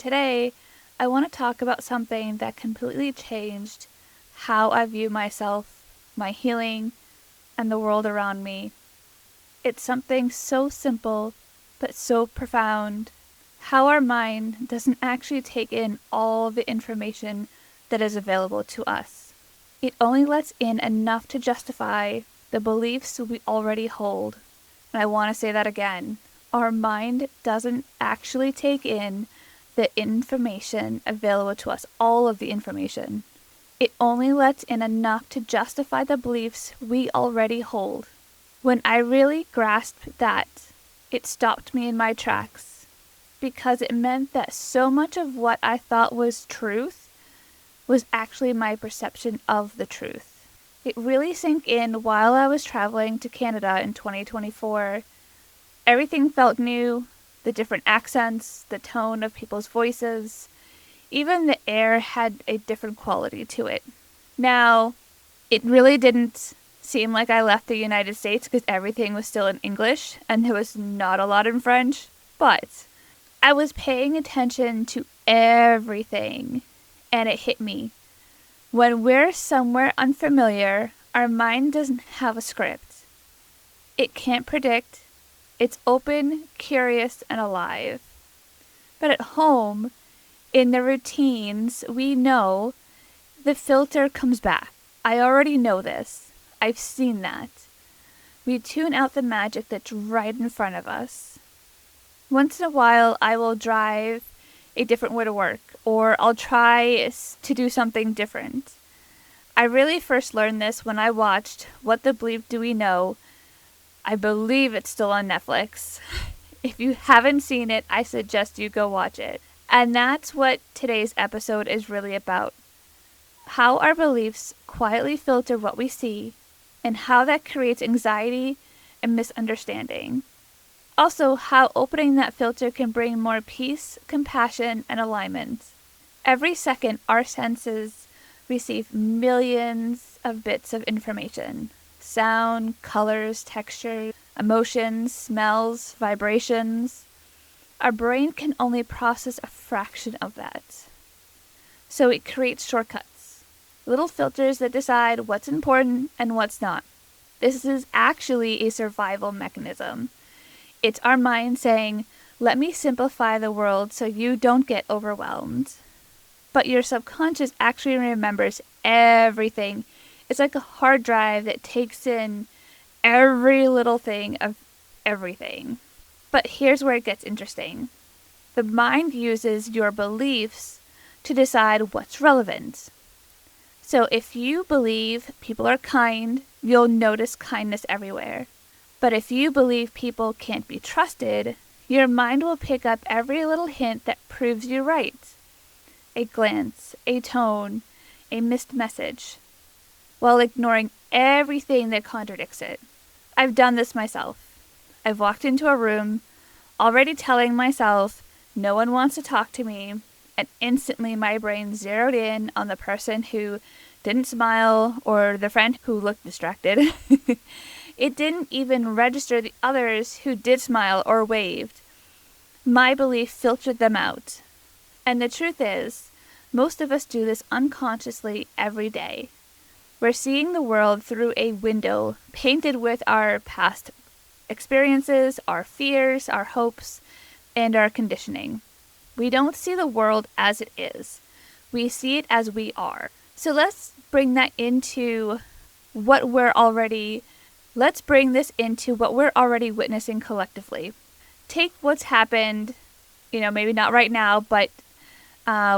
Today, I want to talk about something that completely changed how I view myself, my healing, and the world around me. It's something so simple, but so profound. How our mind doesn't actually take in all the information that is available to us. It only lets in enough to justify the beliefs we already hold. And I want to say that again. Our mind doesn't actually take in the information available to us, all of the information. It only lets in enough to justify the beliefs we already hold. When I really grasped that, it stopped me in my tracks, because it meant that so much of what I thought was truth was actually my perception of the truth. It really sank in while I was traveling to Canada in 2024. Everything felt new, the different accents, the tone of people's voices, even the air had a different quality to it. Now, it really didn't seem like I left the United States because everything was still in English and there was not a lot in French, but I was paying attention to everything, and it hit me. When we're somewhere unfamiliar, our mind doesn't have a script. It can't predict. It's open, curious, and alive. But at home, in the routines, we know the filter comes back. I already know this. I've seen that. We tune out the magic that's right in front of us. Once in a while, I will drive a different way to work, or I'll try to do something different. I really first learned this when I watched What the Bleep Do We Know? I believe it's still on Netflix. If you haven't seen it, I suggest you go watch it. And that's what today's episode is really about. How our beliefs quietly filter what we see, and how that creates anxiety and misunderstanding. Also, how opening that filter can bring more peace, compassion, and alignment. Every second, our senses receive millions of bits of information. Sound, colors, texture, emotions, smells, vibrations. Our brain can only process a fraction of that. So it creates shortcuts, little filters that decide what's important and what's not. This is actually a survival mechanism. It's our mind saying, let me simplify the world so you don't get overwhelmed. But your subconscious actually remembers everything. It's like a hard drive that takes in every little thing of everything. But here's where it gets interesting. The mind uses your beliefs to decide what's relevant. So if you believe people are kind, you'll notice kindness everywhere. But if you believe people can't be trusted, your mind will pick up every little hint that proves you right. A glance, a tone, a missed message, while ignoring everything that contradicts it. I've done this myself. I've walked into a room, already telling myself no one wants to talk to me, and instantly my brain zeroed in on the person who didn't smile or the friend who looked distracted. It didn't even register the others who did smile or waved. My belief filtered them out. And the truth is, most of us do this unconsciously every day. We're seeing the world through a window painted with our past experiences, our fears, our hopes, and our conditioning. We don't see the world as it is. We see it as we are. So let's bring this into what we're already witnessing collectively. Take what's happened, maybe not right now, but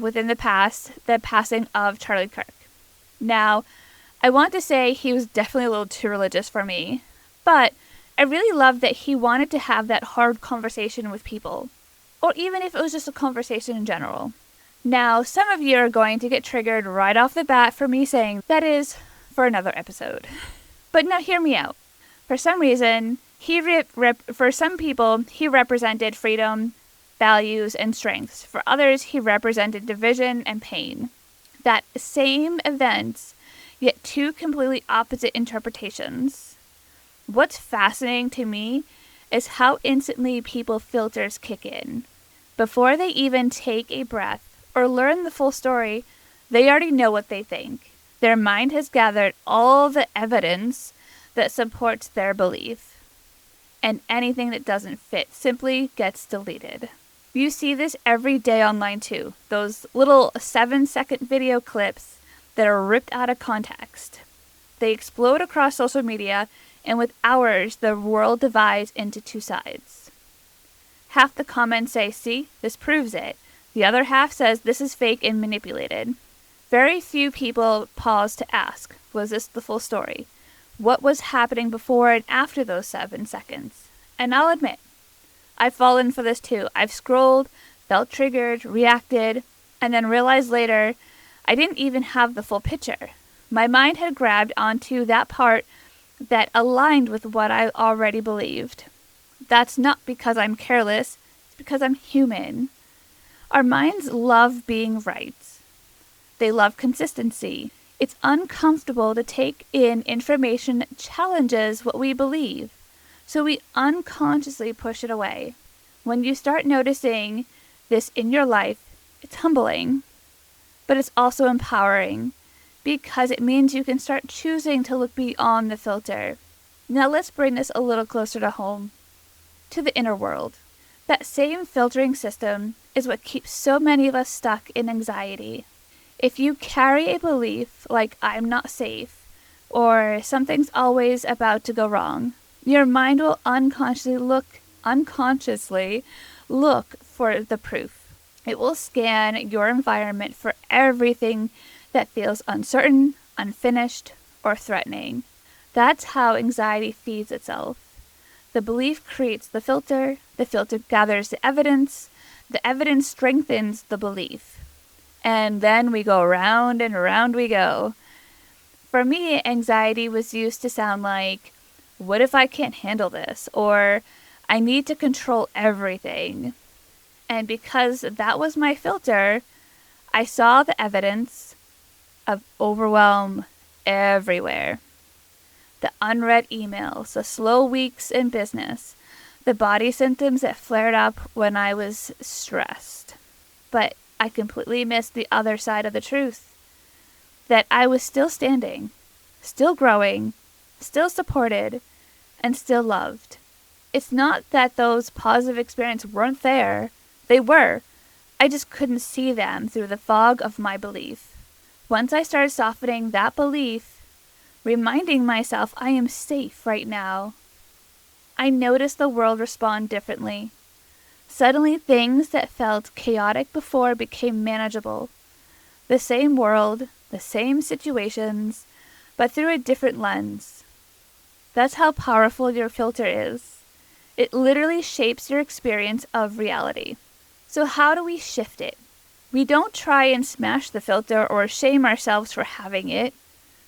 within the past, the passing of Charlie Kirk. Now, I want to say he was definitely a little too religious for me, but I really loved that he wanted to have that hard conversation with people, or even if it was just a conversation in general. Now, some of you are going to get triggered right off the bat for me saying that is for another episode. But now hear me out. For some reason, for some people, he represented freedom, values, and strengths. For others, he represented division and pain. That same event, yet two completely opposite interpretations. What's fascinating to me is how instantly people filters kick in. Before they even take a breath or learn the full story, they already know what they think. Their mind has gathered all the evidence that supports their belief, and anything that doesn't fit simply gets deleted. You see this every day online too, those little 7-second video clips that are ripped out of context. They explode across social media, and with hours, the world divides into two sides. Half the comments say, "See, this proves it." The other half says this is fake and manipulated. Very few people pause to ask, was this the full story? What was happening before and after those 7 seconds? And I'll admit, I've fallen for this too. I've scrolled, felt triggered, reacted, and then realized later I didn't even have the full picture. My mind had grabbed onto that part that aligned with what I already believed. That's not because I'm careless, it's because I'm human. Our minds love being right. They love consistency. It's uncomfortable to take in information that challenges what we believe, so we unconsciously push it away. When you start noticing this in your life, it's humbling, but it's also empowering because it means you can start choosing to look beyond the filter. Now let's bring this a little closer to home, to the inner world. That same filtering system is what keeps so many of us stuck in anxiety. If you carry a belief like "I'm not safe" or "something's always about to go wrong," your mind will unconsciously look for the proof. It will scan your environment for everything that feels uncertain, unfinished, or threatening. That's how anxiety feeds itself. The belief creates the filter gathers the evidence strengthens the belief. And then we go round and round we go. For me, anxiety was used to sound like, "What if I can't handle this?" Or "I need to control everything." And because that was my filter, I saw the evidence of overwhelm everywhere. The unread emails, the slow weeks in business, the body symptoms that flared up when I was stressed. But I completely missed the other side of the truth. That I was still standing, still growing, still supported, and still loved. It's not that those positive experiences weren't there. They were. I just couldn't see them through the fog of my belief. Once I started softening that belief, reminding myself I am safe right now, I noticed the world respond differently. Suddenly, things that felt chaotic before became manageable. The same world, the same situations, but through a different lens. That's how powerful your filter is. It literally shapes your experience of reality. So how do we shift it? We don't try and smash the filter or shame ourselves for having it.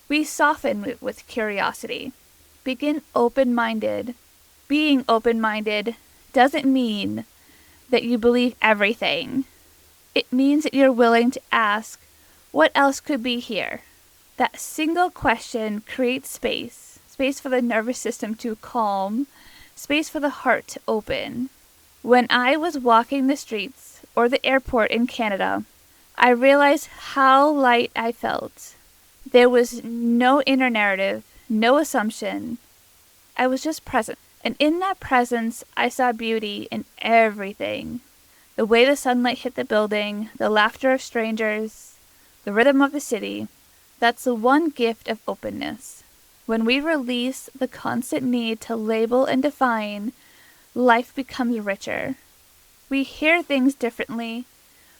We soften it with curiosity. Begin open-minded. Being open-minded doesn't mean that you believe everything. It means that you're willing to ask, what else could be here? That single question creates space for the nervous system to calm, space for the heart to open. When I was walking the streets or the airport in Canada, I realized how light I felt. There was no inner narrative, no assumption. I was just present. And in that presence, I saw beauty in everything. The way the sunlight hit the building, the laughter of strangers, the rhythm of the city. That's the one gift of openness. When we release the constant need to label and define, life becomes richer. We hear things differently.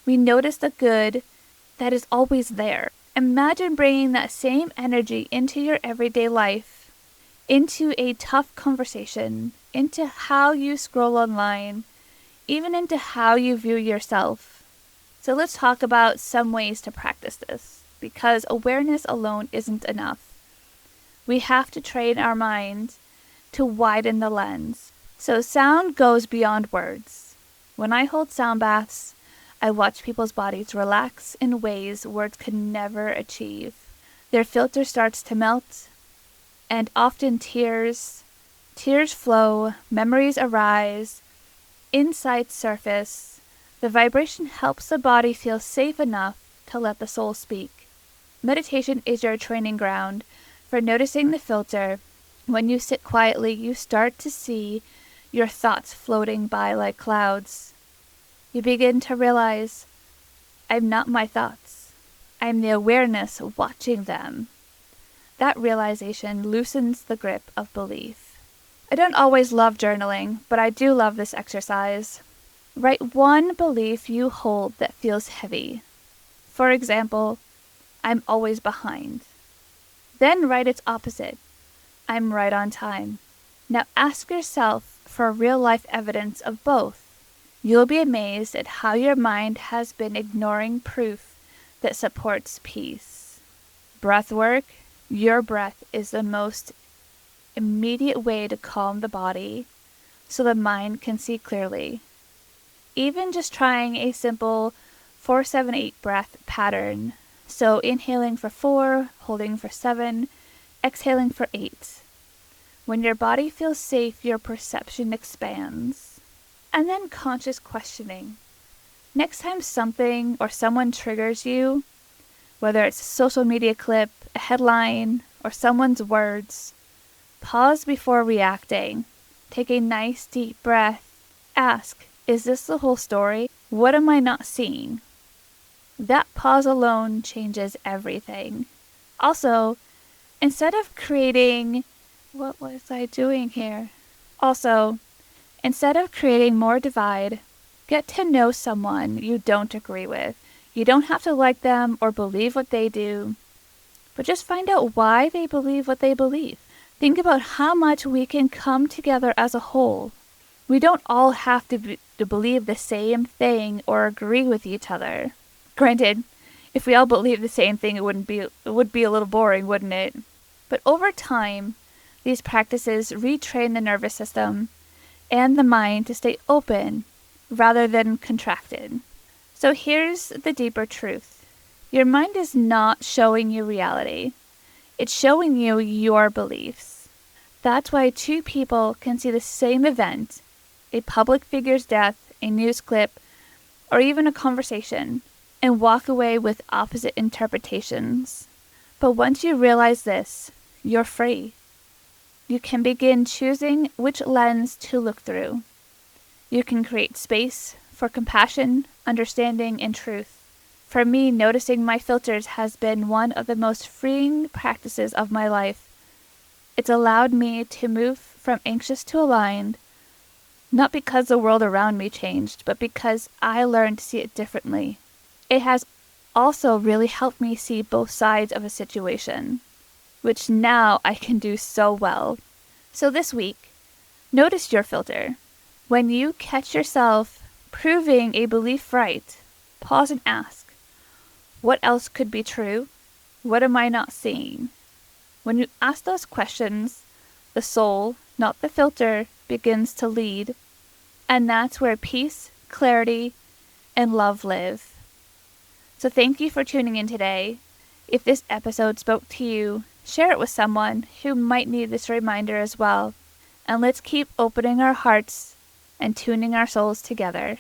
We notice the good that is always there. Imagine bringing that same energy into your everyday life, into a tough conversation, into how you scroll online, even into how you view yourself. So let's talk about some ways to practice this, because awareness alone isn't enough. We have to train our minds to widen the lens. So sound goes beyond words. When I hold sound baths, I watch people's bodies relax in ways words could never achieve. Their filter starts to melt, and often tears flow, memories arise, insights surface, The vibration helps the body feel safe enough to let the soul speak. Meditation is your training ground for noticing the filter. When you sit quietly, you start to see your thoughts floating by like clouds. You begin to realize, I'm not my thoughts. I'm the awareness watching them. That realization loosens the grip of belief. I don't always love journaling, but I do love this exercise. Write one belief you hold that feels heavy. For example, I'm always behind. Then write its opposite. I'm right on time. Now ask yourself for real-life evidence of both. You'll be amazed at how your mind has been ignoring proof that supports peace. Breath work. Your breath is the most immediate way to calm the body so the mind can see clearly. Even just trying a simple 4-7-8 breath pattern. So inhaling for 4, holding for 7, exhaling for 8. When your body feels safe, your perception expands. And then conscious questioning. Next time something or someone triggers you, whether it's a social media clip, a headline, or someone's words, pause before reacting. Take a nice deep breath. Ask, is this the whole story? What am I not seeing? That pause alone changes everything. Also, instead of creating more divide, get to know someone you don't agree with. You don't have to like them or believe what they do, but just find out why they believe what they believe. Think about how much we can come together as a whole. We don't all have to believe the same thing or agree with each other. Granted, if we all believed the same thing, it would be a little boring, wouldn't it? But over time, these practices retrain the nervous system and the mind to stay open rather than contracted. So here's the deeper truth. Your mind is not showing you reality. It's showing you your beliefs. That's why two people can see the same event, a public figure's death, a news clip, or even a conversation, and walk away with opposite interpretations. But once you realize this, you're free. You can begin choosing which lens to look through. You can create space for compassion, understanding, and truth. For me, noticing my filters has been one of the most freeing practices of my life. It's allowed me to move from anxious to aligned, not because the world around me changed, but because I learned to see it differently. It has also really helped me see both sides of a situation, which now I can do so well. So this week, notice your filter. When you catch yourself proving a belief right, pause and ask, what else could be true? What am I not seeing? When you ask those questions, the soul, not the filter, begins to lead. And that's where peace, clarity, and love live. So thank you for tuning in today. If this episode spoke to you, share it with someone who might need this reminder as well. And let's keep opening our hearts and tuning our souls together.